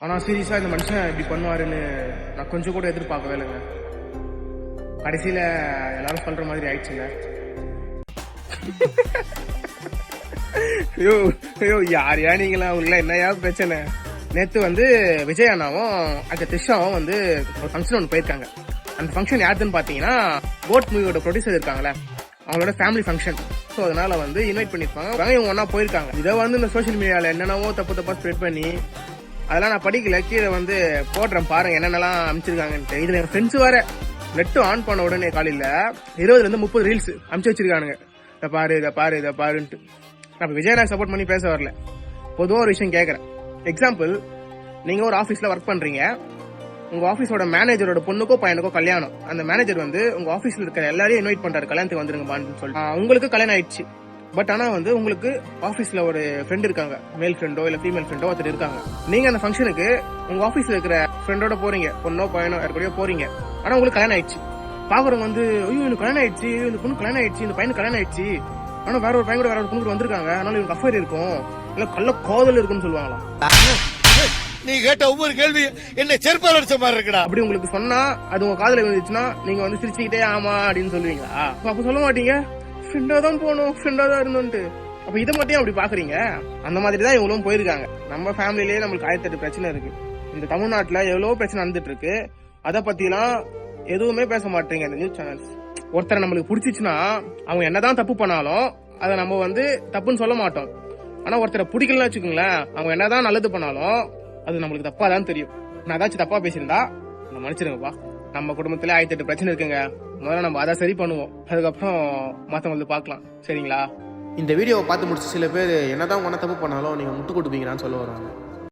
ஆனா சீரியஸா இந்த மனுஷன் இப்படி பண்ணுவாருன்னு நான் கொஞ்சம் கூட எதிர்பார்க்கவே இல்லைங்க. கடைசியில எல்லாரும் சொல்ற மாதிரி ஆயிடுச்சுங்க. ஐயோ ஐயோ யாரையா நீங்களா, உள்ள என்னையா பிரச்சனை? நேத்து விஜய் அண்ணாவும் அங்க திஷாவும் ஒரு ஃபங்க்ஷன் ஒன்று போயிருக்காங்க. அந்த ஃபங்க்ஷன் யாருன்னு பாத்தீங்கன்னா கோட் மூவியோட ப்ரொடியூசர் இருக்காங்களே, அவங்களோட ஃபேமிலி ஃபங்க்ஷன். ஸோ அதனால இன்வைட் பண்ணிருப்பாங்க. இவங்க ஒன்னா போயிருக்காங்க. இதை இந்த சோசியல் மீடியால என்னென்னவோ தப்பு தப்பா ஸ்ப்ரெட் பண்ணி அதெல்லாம் நான் படிக்கல, கீழே போடுறேன் பாருங்க என்னென்னலாம் அமைச்சிருக்காங்கன்ட்டு. இதுல என் ஃப்ரெண்ட்ஸ் வேற நெட் ஆன் பண்ண உடனே காலையில 20-30 ரீல்ஸ் அனுப்பிச்சு வச்சிருக்கானுங்க. இதை பாரு இதை பாரு இதை பாருன்ட்டு. நான் விஜயநாயக் சப்போர்ட் பண்ணி பேச வரல, பொதுவாக ஒரு விஷயம் கேட்கறேன். எக்ஸாம்பிள், நீங்க ஒரு ஆபீஸ்ல ஒர்க் பண்றீங்க. உங்க ஆபீஸோட மேனேஜரோட பொண்ணுக்கோ பையனுக்கோ கல்யாணம். அந்த மேனேஜர் உங்க ஆபீஸ்ல இருக்கிற எல்லாரையும் இன்வைட் பண்றாரு, கல்யாணத்துக்கு வந்துருங்கப்பான்னு சொல்லி. உங்களுக்கு கல்யாணம் ஆயிடுச்சு. பட் ஆனா உங்களுக்கு ஆபீஸ்ல ஒரு ஃப்ரெண்ட் இருக்காங்க, மேல் ஃப்ரெண்டோ இல்ல ஃபீமேல் ஃப்ரெண்டோ ஒருத்தர் இருக்காங்க. நீங்க அந்த ஃபங்க்ஷனுக்கு உங்க ஆபீஸ்ல இருக்கிற ஃப்ரெண்டோட போறீங்க, பொண்ணோ பையனோ யாருக்கூடயோ போறீங்க. ஆனா உங்களுக்கு கல்யாணம் ஆயிடுச்சு. பாக்குறவங்க ஐயோ எனக்கு கல்யாணம் ஆயிடுச்சு, இந்த பொண்ணு கல்யாணம் ஆயிடுச்சு, இந்த பையனுக்கு கல்யாணம் ஆயிடுச்சு, ஆனா வேற ஒரு பையன் கூட வேற ஒரு பொண்ணு வந்திருக்காங்க, அதனால இவங்க அஃபேர் இருக்கும் இல்ல கள்ள காதல் இருக்குன்னு சொல்லுவாங்களா? நீ கேட்ட ஒவ்வொரு கேள்வி என்ன செருப்பால் அடிச்ச மாதிரி இருக்குடா. அப்படி உங்களுக்கு சொன்னா அது உங்க காதல வந்துச்சுன்னா நீங்க சிரிச்சுக்கிட்டே ஆமா அப்படின்னு சொல்லுவீங்களா? அப்ப சொல்ல மாட்டீங்க, ஃப்ரெண்டா தான் போனோம், ஃப்ரெண்டா தான் இருந்தோன்ட்டு. அப்ப இதை மட்டும் அப்படி பாக்குறீங்க? அந்த மாதிரி தான் இவங்களும் போயிருக்காங்க. நம்ம ஃபேமிலிலேயே நம்மளுக்கு 1008 பிரச்சனை இருக்கு. இந்த தமிழ்நாட்டுல எவ்வளவு பிரச்சனை நடந்துட்டு இருக்கு. அதை பத்தி எல்லாம் எதுவுமே பேச மாட்டீங்க இந்த நியூஸ் சேனல்ஸ். ஒருத்தரை நம்மளுக்கு பிடிச்சிச்சுன்னா அவங்க என்னதான் தப்பு பண்ணாலும் அதை நம்ம தப்புன்னு சொல்ல மாட்டோம். ஆனா ஒருத்தரை பிடிக்கலன்னு வச்சுக்கோங்களேன், அவங்க என்னதான் நல்லது பண்ணாலும் அது நம்மளுக்கு தப்பா தான் தெரியும். நான் ஏதாச்சும் தப்பா பேசியிருந்தா நான் மன்னிச்சிருங்கப்பா. நம்ம குடும்பத்துல 1008 பிரச்சனை இருக்குங்க. முதல்ல நம்ம அதை சரி பண்ணுவோம், அதுக்கப்புறம் மத்தவங்களுக்கு பார்க்கலாம். சரிங்களா? இந்த வீடியோவை பார்த்து முடிச்சு சில பேர் என்னதான் உன தப்பு பண்ணாலும் நீங்க முட்டு கொடுப்பீங்கன்னு சொல்ல வராங்க.